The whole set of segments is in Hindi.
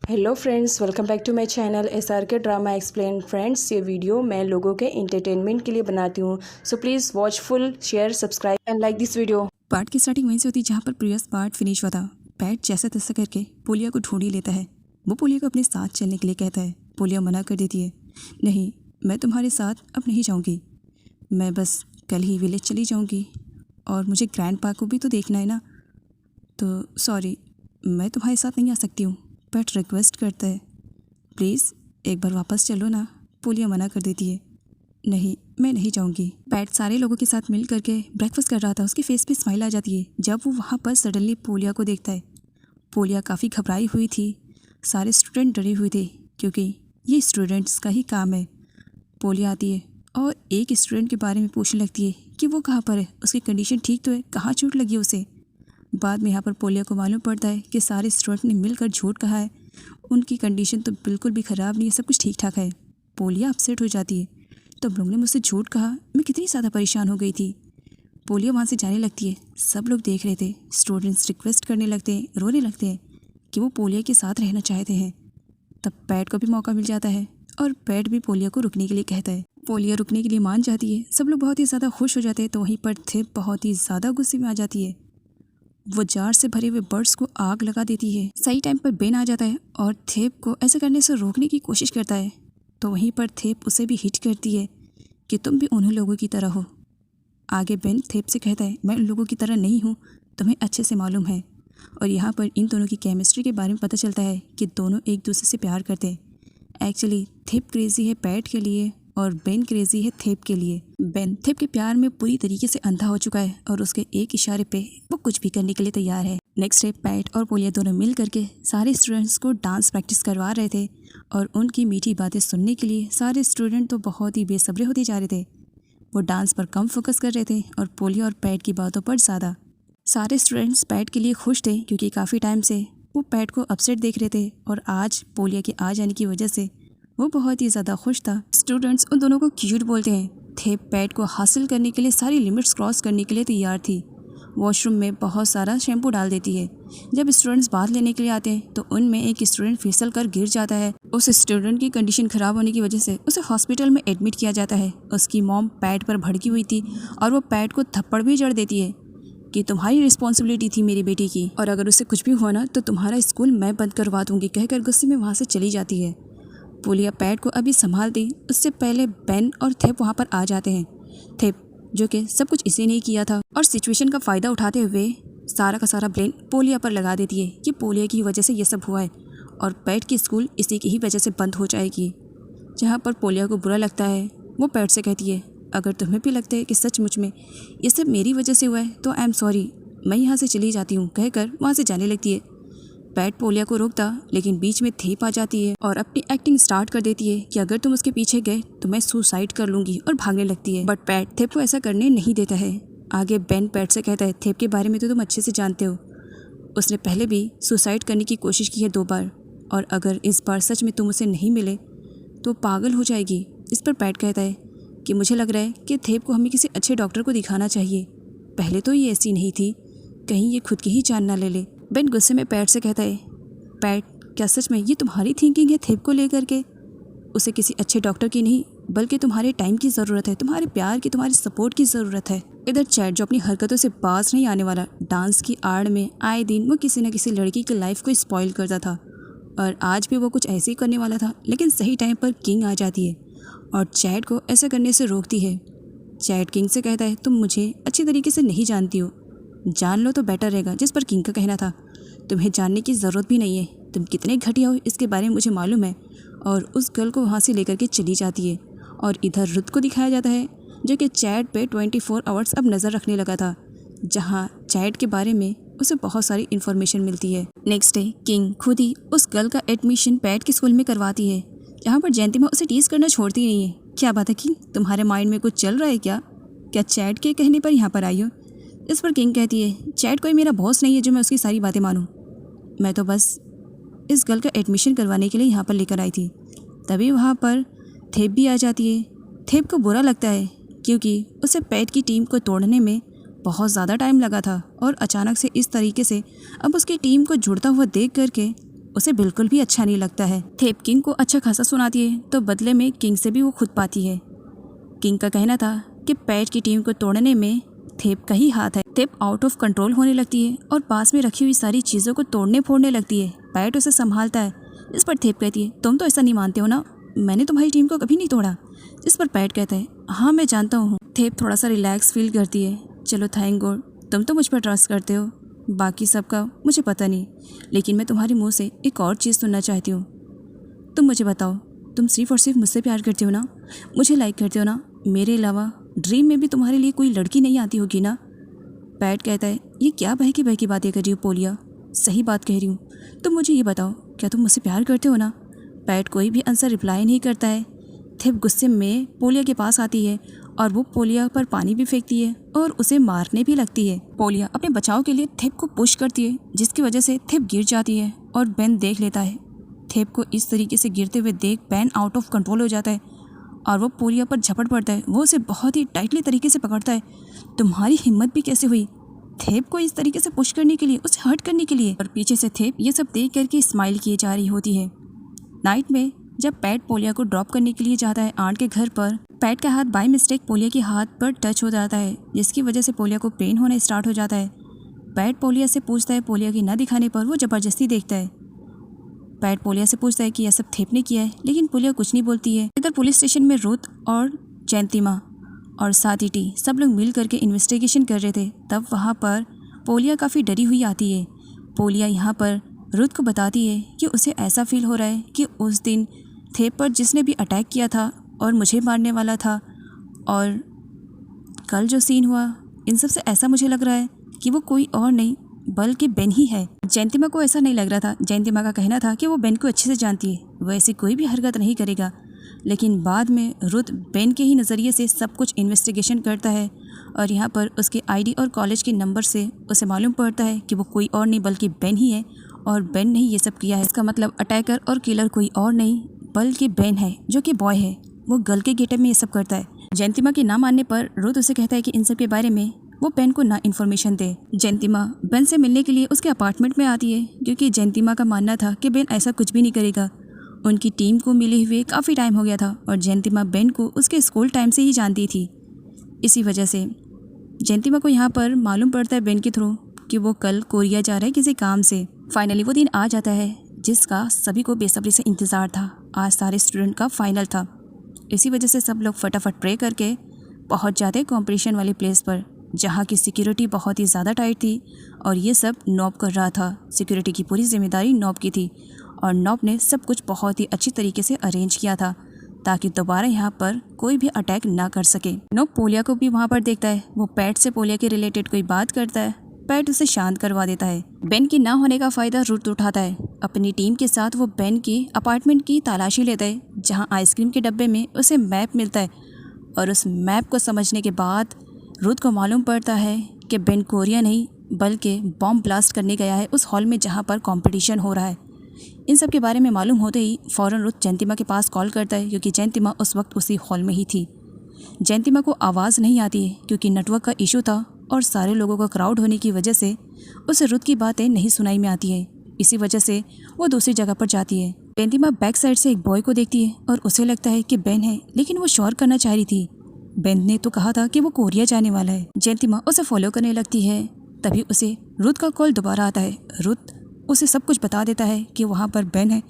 Hello friends, welcome back to my channel SRK drama explain. Friends, ये वीडियो मैं लोगों के एंटरटेनमेंट के लिए बनाती हूँ, so please watch full, share, subscribe and like this video. Part की स्टार्टिंग वहीं से होती है जहाँ पर प्रीवियस पार्ट फिनिश हुआ था। पैट जैसा तैसा करके पोलिया को ढूंढ ही लेता है। वो पोलिया को अपने साथ चलने के लिए कहता है। पोलिया मना कर देती है, नहीं, मैं तुम्हारे साथ अब नहीं जाऊँगी, मैं बस कल ही विलेज चली जाऊँगी और मुझे ग्रैंड पा को भी तो देखना है ना, तो सॉरी, मैं तुम्हारे साथ नहीं आ सकती हूँ। पैट रिक्वेस्ट करता है, प्लीज़ एक बार वापस चलो ना। पोलिया मना कर देती है, नहीं, मैं नहीं जाऊँगी। पैट सारे लोगों के साथ मिल करके ब्रेकफास्ट कर रहा था। उसके फेस पे स्माइल आ जाती है जब वो वहाँ पर सडनली पोलिया को देखता है। पोलिया काफ़ी घबराई हुई थी। सारे स्टूडेंट डरे हुए थे क्योंकि ये स्टूडेंट्स का ही काम है। पोलिया आती है और एक स्टूडेंट के बारे में पूछने लगती है कि वो कहाँ पर है, उसकी कंडीशन ठीक तो है, कहाँ चोट लगी है उसे। बाद में यहाँ पर पोलिया को मालूम पड़ता है कि सारे स्टूडेंट ने मिलकर झूठ कहा है, उनकी कंडीशन तो बिल्कुल भी ख़राब नहीं है, सब कुछ ठीक ठाक है। पोलिया अपसेट हो जाती है, तो लोग ने मुझसे झूठ कहा, मैं कितनी ज़्यादा परेशान हो गई थी। पोलिया वहाँ से जाने लगती है। सब लोग देख रहे थे। स्टूडेंट्स रिक्वेस्ट करने लगते हैं, रोने लगते हैं कि वो पोलिया के साथ रहना चाहते हैं। तब पैट को भी मौका मिल जाता है और पैट भी पोलिया को रुकने के लिए कहता है। पोलिया रुकने के लिए मान जाती है। सब लोग बहुत ही ज़्यादा खुश हो जाते हैं। तो वहीं पर थिप बहुत ही ज़्यादा गुस्से में आ जाती है। वो जार से भरे हुए बर्ड्स को आग लगा देती है। सही टाइम पर बेन आ जाता है और थिप को ऐसा करने से रोकने की कोशिश करता है। तो वहीं पर थिप उसे भी हिट करती है कि तुम भी उन्हीं लोगों की तरह हो। आगे बेन थिप से कहता है, मैं उन लोगों की तरह नहीं हूँ, तुम्हें अच्छे से मालूम है। और यहाँ पर इन दोनों की केमिस्ट्री के बारे में पता चलता है कि दोनों एक दूसरे से प्यार करते हैं। एक्चुअली थिप क्रेजी है पैट के लिए और बेन क्रेजी है थिप के लिए। बेन थिप के प्यार में पूरी तरीके से अंधा हो चुका है और उसके एक इशारे पे वो कुछ भी करने के लिए तैयार है। नेक्स्ट डे पैट और पोलिया दोनों मिल करके सारे स्टूडेंट्स को डांस प्रैक्टिस करवा रहे थे और उनकी मीठी बातें सुनने के लिए सारे स्टूडेंट तो बहुत ही बेसब्रे होते जा रहे थे। वो डांस पर कम फोकस कर रहे थे और पोलिया और पैट की बातों पर ज़्यादा। सारे स्टूडेंट्स पैट के लिए खुश थे क्योंकि काफ़ी टाइम से वो पैट को अपसेट देख रहे थे और आज पोलिया के आ जाने की वजह से वो बहुत ही ज़्यादा खुश था। स्टूडेंट्स उन दोनों को क्यूट बोलते हैं। थे पैट को हासिल करने के लिए सारी लिमिट्स क्रॉस करने के लिए तैयार थी। वॉशरूम में बहुत सारा शैम्पू डाल देती है। जब स्टूडेंट्स बात लेने के लिए आते हैं तो उनमें एक स्टूडेंट फिसल कर गिर जाता है। उस स्टूडेंट की कंडीशन ख़राब होने की वजह से उसे हॉस्पिटल में एडमिट किया जाता है। उसकी मॉम पैट पर भड़की हुई थी और वो पैट को थप्पड़ भी जड़ देती है कि तुम्हारी रिस्पॉन्सिबिलिटी थी मेरी बेटी की, और अगर उससे कुछ भी हुआ ना तो तुम्हारा स्कूल मैं बंद करवा दूंगी, कहकर गुस्से में वहाँ से चली जाती है। पोलिया पैट को अभी संभाल दी उससे पहले बेन और थिप वहाँ पर आ जाते हैं। थिप जो कि सब कुछ इसी ने किया था और सिचुएशन का फ़ायदा उठाते हुए सारा का सारा ब्लेम पोलिया पर लगा देती है कि पोलिया की वजह से ये सब हुआ है और पैट की स्कूल इसी की ही वजह से बंद हो जाएगी। जहाँ पर पोलिया को बुरा लगता है वो पैट से कहती है, अगर तुम्हें भी लगता है कि सचमुच में ये सब मेरी वजह से हुआ है तो आई एम सॉरी, मैं यहाँ से चली जाती हूँ, कहकर वहाँ से जाने लगती है। पैट पोलिया को रोकता लेकिन बीच में थिप आ जाती है और अपनी एक्टिंग स्टार्ट कर देती है कि अगर तुम उसके पीछे गए तो मैं सुसाइड कर लूंगी, और भागने लगती है। बट पैट थिप को ऐसा करने नहीं देता है। आगे बेन पैट से कहता है, थिप के बारे में तो तुम अच्छे से जानते हो, उसने पहले भी सुसाइड करने की कोशिश की है 2 बार, और अगर इस बार सच में तुम उसे नहीं मिले तो पागल हो जाएगी। इस पर पैट कहता है कि मुझे लग रहा है कि थिप को हमें किसी अच्छे डॉक्टर को दिखाना चाहिए, पहले तो ये ऐसी नहीं थी, कहीं ये खुद की ही जान ना ले ले। बेन गुस्से में पैट से कहता है, पैट क्या सच में ये तुम्हारी थिंकिंग है थिप को लेकर के? उसे किसी अच्छे डॉक्टर की नहीं बल्कि तुम्हारे टाइम की ज़रूरत है, तुम्हारे प्यार की, तुम्हारी सपोर्ट की ज़रूरत है। इधर चैट जो अपनी हरकतों से बाज नहीं आने वाला, डांस की आड़ में आए दिन वो किसी न किसी लड़की की लाइफ को स्पॉइल करता था और आज भी वो कुछ ऐसे ही करने वाला था। लेकिन सही टाइम पर किंग आ जाती है और चैट को ऐसा करने से रोकती है। चैट किंग से कहता है, तुम मुझे अच्छी तरीके से नहीं जानती हो, जान लो तो बेटर रहेगा। जिस पर किंग का कहना था, तुम्हें जानने की ज़रूरत भी नहीं है, तुम कितने घटिया हो इसके बारे में मुझे मालूम है, और उस गर्ल को वहाँ से लेकर के चली जाती है। और इधर रुत को दिखाया जाता है जो कि चैट पे 24 आवर्स अब नज़र रखने लगा था, जहाँ चैट के बारे में उसे बहुत सारी इन्फॉर्मेशन मिलती है। नेक्स्ट डे किंग खुद ही उस गर्ल का एडमिशन पैट के स्कूल में करवाती है, जहाँ पर जयंतिमा उसे टीज करना छोड़ती नहीं है। क्या बात है किंग, तुम्हारे माइंड में कुछ चल रहा है क्या चैट के कहने पर यहाँ पर आई हो? इस पर किंग कहती है, चैट कोई मेरा बॉस नहीं है जो मैं उसकी सारी बातें मानूं, मैं तो बस इस गर्ल का एडमिशन करवाने के लिए यहाँ पर लेकर आई थी। तभी वहाँ पर थिप भी आ जाती है। थिप को बुरा लगता है क्योंकि उसे पैट की टीम को तोड़ने में बहुत ज़्यादा टाइम लगा था और अचानक से इस तरीके से अब उसकी टीम को जुड़ता हुआ देख करके उसे बिल्कुल भी अच्छा नहीं लगता है। थेप किंग को अच्छा खासा सुनाती है तो बदले में किंग से भी वो खुद पाती है। किंग का कहना था कि पैट की टीम को तोड़ने में थेप का ही हाथ है। थेप आउट ऑफ कंट्रोल होने लगती है और पास में रखी हुई सारी चीज़ों को तोड़ने फोड़ने लगती है। पैट उसे संभालता है। इस पर थेप कहती है, तुम तो ऐसा नहीं मानते हो ना, मैंने तुम्हारी टीम को कभी नहीं तोड़ा। इस पर पैट कहता है, हाँ मैं जानता हूँ। थेप थोड़ा सा रिलैक्स फील करती है। चलो थैंक गॉड, तुम तो मुझ पर ट्रस्ट करते हो, बाकी सबका मुझे पता नहीं, लेकिन मैं तुम्हारे मुंह से एक और चीज़ सुनना चाहती हूँ। तुम मुझे बताओ, तुम सिर्फ और सिर्फ मुझसे प्यार करते हो ना, मुझे लाइक करते हो ना, मेरे अलावा ड्रीम में भी तुम्हारे लिए कोई लड़की नहीं आती होगी ना। पैट कहता है, ये क्या बहकी बहकी बातें कर रही हो पोलिया, सही बात कह रही हूँ। तुम मुझे ये बताओ, क्या तुम मुझसे प्यार करते हो ना। पैट कोई भी आंसर रिप्लाई नहीं करता है। थेप गुस्से में पोलिया के पास आती है और वो पोलिया पर पानी भी फेंकती है और उसे मारने भी लगती है। पोलिया अपने बचाव के लिए थेप को पुश करती है, जिसकी वजह से थेप गिर जाती है और बेन देख लेता है। थेप को इस तरीके से गिरते हुए देख बेन आउट ऑफ कंट्रोल हो जाता है और वो पोलिया पर झपट पड़ता है। वो उसे बहुत ही टाइटली तरीके से पकड़ता है। तुम्हारी हिम्मत भी कैसे हुई थेप को इस तरीके से पुश करने के लिए, उसे हर्ट करने के लिए। और पीछे से थेप ये सब देख करके स्माइल किए जा रही होती है। नाइट में जब पैट पोलिया को ड्रॉप करने के लिए जाता है आंट के घर पर, पैट का हाथ बाय मिस्टेक पोलिया के हाथ पर टच हो जाता है, जिसकी वजह से पोलिया को पेन होना स्टार्ट हो जाता है। पैट पोलिया से पूछता है, पोलिया की न दिखाने पर वो ज़बरदस्ती देखता है। पैट पोलिया से पूछता है कि यह सब थेप ने किया है, लेकिन पोलिया कुछ नहीं बोलती है। इधर पुलिस स्टेशन में रुथ और जयंतिमा और सादिटी सब लोग मिल करके इन्वेस्टिगेशन कर रहे थे। तब वहाँ पर पोलिया काफ़ी डरी हुई आती है। पोलिया यहाँ पर रुथ को बताती है कि उसे ऐसा फील हो रहा है कि उस दिन थेप पर जिसने भी अटैक किया था और मुझे मारने वाला था, और कल जो सीन हुआ, इन सब से ऐसा मुझे लग रहा है कि वो कोई और नहीं बल्कि बेन ही है। जयंतिमा को ऐसा नहीं लग रहा था। जयंतिमा का कहना था कि वो बेन को अच्छे से जानती है, वो ऐसी कोई भी हरकत नहीं करेगा। लेकिन बाद में रुथ बेन के ही नज़रिए से सब कुछ इन्वेस्टिगेशन करता है और यहाँ पर उसके आईडी और कॉलेज के नंबर से उसे मालूम पड़ता है कि वो कोई और नहीं बल्कि बेन ही है और बेन ने ही ये सब किया है। इसका मतलब अटैकर और किलर कोई और नहीं बल्कि बेन है, जो कि बॉय है। वो गर्ल के गेटअप में ये सब करता है। जयंतिमा के ना मानने पर रुथ उसे कहता है कि इन सब के बारे में वो बेन को ना इन्फॉर्मेशन दे। जयंतिमा बेन से मिलने के लिए उसके अपार्टमेंट में आती है, क्योंकि जयंतिमा का मानना था कि बेन ऐसा कुछ भी नहीं करेगा। उनकी टीम को मिले हुए काफ़ी टाइम हो गया था और जयंतिमा बेन को उसके स्कूल टाइम से ही जानती थी। इसी वजह से जयंतिमा को यहाँ पर मालूम पड़ता है बेन के थ्रू कि वो कल कोरिया जा रहा है किसी काम से। फाइनली वो दिन आ जाता है जिसका सभी को बेसब्री से इंतज़ार था। आज सारे स्टूडेंट का फाइनल था। इसी वजह से सब लोग फटाफट प्रे करके पहुँच जाते कंपटीशन वाले प्लेस पर, जहाँ की सिक्योरिटी बहुत ही ज़्यादा टाइट थी और ये सब नॉब कर रहा था। सिक्योरिटी की पूरी जिम्मेदारी नॉब की थी और नॉब ने सब कुछ बहुत ही अच्छी तरीके से अरेंज किया था ताकि दोबारा यहाँ पर कोई भी अटैक ना कर सके। नॉब पोलिया को भी वहाँ पर देखता है। वो पैट से पोलिया के रिलेटेड कोई बात करता है। पैट उसे शांत करवा देता है। बेन के ना होने का फ़ायदा रुथ उठाता है। अपनी टीम के साथ वो बेन के अपार्टमेंट की तलाशी लेता है, जहाँ आइसक्रीम के डब्बे में उसे मैप मिलता है और उस मैप को समझने के बाद रुथ को मालूम पड़ता है कि बेन कोरिया नहीं बल्कि बॉम्ब ब्लास्ट करने गया है उस हॉल में जहाँ पर कंपटीशन हो रहा है। इन सब के बारे में मालूम होते ही फ़ौरन रुथ जयंतिमा के पास कॉल करता है, क्योंकि जयंतिमा उस वक्त उसी हॉल में ही थी। जयंतिमा को आवाज़ नहीं आती है क्योंकि नेटवर्क का इशू था और सारे लोगों का क्राउड होने की वजह से उसे रुथ की बातें नहीं सुनाई में आती है। इसी वजह से वो दूसरी जगह पर जाती है। जयंतिमा बैक साइड से एक बॉय को देखती है और उसे लगता है कि बेन है, लेकिन वो श्योर करना चाह रही थी। बेन ने तो कहा था कि वो कोरिया जाने वाला है। जयंतिमा उसे फॉलो करने लगती है। तभी उसे रुथ का कॉल दोबारा आता है। रुथ उसे सब कुछ बता देता है कि वहाँ पर बेन है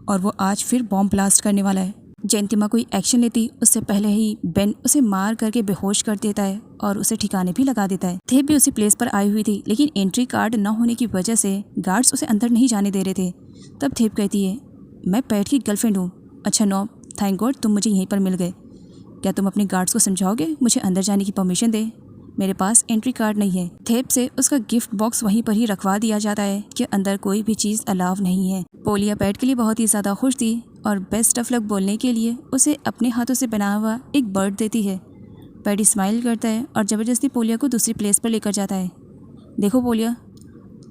और वो आज फिर बॉम्ब ब्लास्ट करने वाला है। जयंतिमा कोई एक्शन लेती उससे पहले ही बेन उसे मार करके बेहोश कर देता है और उसे ठिकाने भी लगा देता है। थेप भी उसी प्लेस पर आई हुई थी, लेकिन एंट्री कार्ड न होने की वजह से गार्ड्स उसे अंदर नहीं जाने दे रहे थे। तब थेप कहती है, मैं पैट की गर्लफ्रेंड हूँ। अच्छा नॉब, थैंक गॉड तुम मुझे यहीं पर मिल गए। क्या तुम अपने गार्ड्स को समझाओगे मुझे अंदर जाने की परमिशन दे? मेरे पास एंट्री कार्ड नहीं है। थेप से उसका गिफ्ट बॉक्स वहीं पर ही रखवा दिया जाता है कि अंदर कोई भी चीज़ अलाव नहीं है। पोलिया पैट के लिए बहुत ही ज़्यादा खुश थी और बेस्ट ऑफ लक बोलने के लिए उसे अपने हाथों से बना हुआ एक बर्ड देती है। पैट स्माइल करता है और ज़बरदस्ती पोलिया को दूसरी प्लेस पर लेकर जाता है। देखो पोलिया,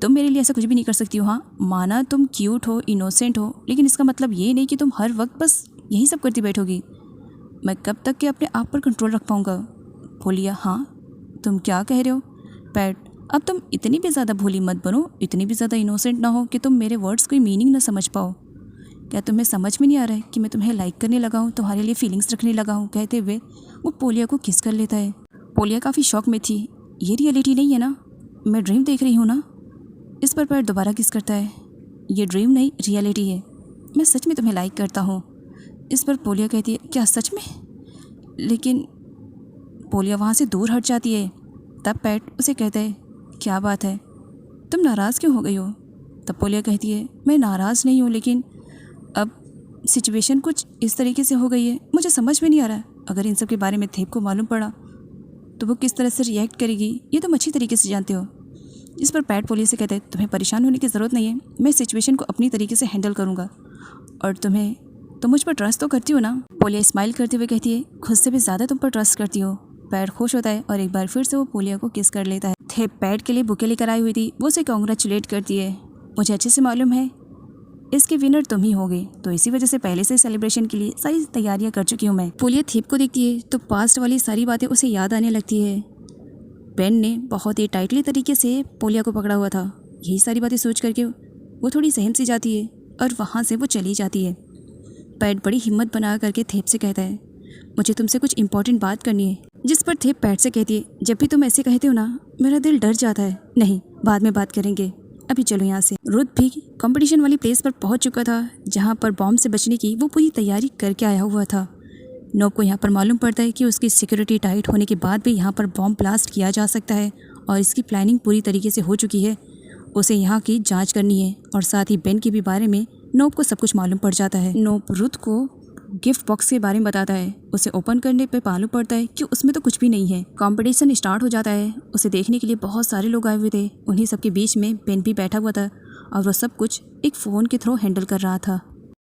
तुम मेरे लिए ऐसा कुछ भी नहीं कर सकती हो। हाँ, माना तुम क्यूट हो, इनोसेंट हो, लेकिन इसका मतलब ये नहीं कि तुम हर वक्त बस यही सब करती बैठोगी। मैं कब तक के अपने आप पर कंट्रोल रख पाऊँगा? पोलिया, हाँ तुम क्या कह रहे हो? पैट, अब तुम इतनी भी ज़्यादा भोली मत बनो, इतनी भी ज़्यादा इनोसेंट ना हो कि तुम मेरे वर्ड्स कोई मीनिंग ना समझ पाओ। क्या तुम्हें समझ में नहीं आ रहा है कि मैं तुम्हें लाइक करने लगा हूँ, तुम्हारे लिए फीलिंग्स रखने लगा हूँ? कहते हुए वो पोलिया को किस कर लेता है। पोलिया काफ़ी शॉक में थी। ये रियलिटी नहीं है ना, मैं ड्रीम देख रही हूँ ना? इस पर पैट दोबारा किस करता है। ये ड्रीम नहीं, रियलिटी है, मैं सच में तुम्हें लाइक करता हूँ। इस पर पोलिया कहती है, क्या सच में? लेकिन पोलिया वहाँ से दूर हट जाती है। तब पैट उसे कहता है, क्या बात है, तुम नाराज़ क्यों हो गई हो? तब पोलिया कहती है, मैं नाराज़ नहीं हूँ, लेकिन अब सिचुएशन कुछ इस तरीके से हो गई है, मुझे समझ में नहीं आ रहा। अगर इन सब के बारे में थेप को मालूम पड़ा तो वो किस तरह से रिएक्ट करेगी, ये तुम अच्छी तरीके से जानते हो। इस पर पैट पोलिया से कहता है, तुम्हें परेशान होने की ज़रूरत नहीं है, मैं सिचुएशन को अपनी तरीके से हैंडल करूँगा। और तुम मुझ पर ट्रस्ट तो करती हो ना? पोलिया स्माइल करते हुए कहती है, खुद से भी ज़्यादा तुम पर ट्रस्ट करती हो। पैट खुश होता है और एक बार फिर से वो पोलिया को किस कर लेता है। थेप पैट के लिए बुके लेकर आई हुई थी, वो उसे कॉन्ग्रेचुलेट करती है। मुझे अच्छे से मालूम है इसके विनर तुम ही होगे, तो इसी वजह से पहले से सेलिब्रेशन के लिए सारी तैयारियां कर चुकी हूँ मैं। पोलिया थेप को देखती है तो पास्ट वाली सारी बातें उसे याद आने लगती है। बेन ने बहुत ही टाइटली तरीके से पोलिया को पकड़ा हुआ था। यही सारी बातें सोच करके वो थोड़ी सहम सी जाती है और वहाँ से वो चली जाती है। पैट बड़ी हिम्मत बना करके थेप से कहता है, मुझे तुमसे कुछ इंपॉर्टेंट बात करनी है। जिस पर थेप पैट से कहती है, जब भी तुम ऐसे कहते हो ना, मेरा दिल डर जाता है। नहीं, बाद में बात करेंगे, अभी चलो यहाँ से। रुद भी कंपटीशन वाली प्लेस पर पहुँच चुका था, जहाँ पर बॉम्ब से बचने की वो पूरी तैयारी करके आया हुआ था। नोब को यहाँ पर मालूम पड़ता है कि उसकी सिक्योरिटी टाइट होने के बाद भी यहाँ पर बॉम्ब ब्लास्ट किया जा सकता है और इसकी प्लानिंग पूरी तरीके से हो चुकी है। उसे यहाँ की जांच करनी है और साथ ही बेन के भी बारे में नोब को सब कुछ मालूम पड़ जाता है। नोब रुद को गिफ्ट बॉक्स के बारे में बताता है। उसे ओपन करने पे मालूम पड़ता है कि उसमें तो कुछ भी नहीं है। कंपटीशन स्टार्ट हो जाता है। उसे देखने के लिए बहुत सारे लोग आए हुए थे। उन्हीं सबके बीच में बेन भी बैठा हुआ था और वो सब कुछ एक फ़ोन के थ्रू हैंडल कर रहा था।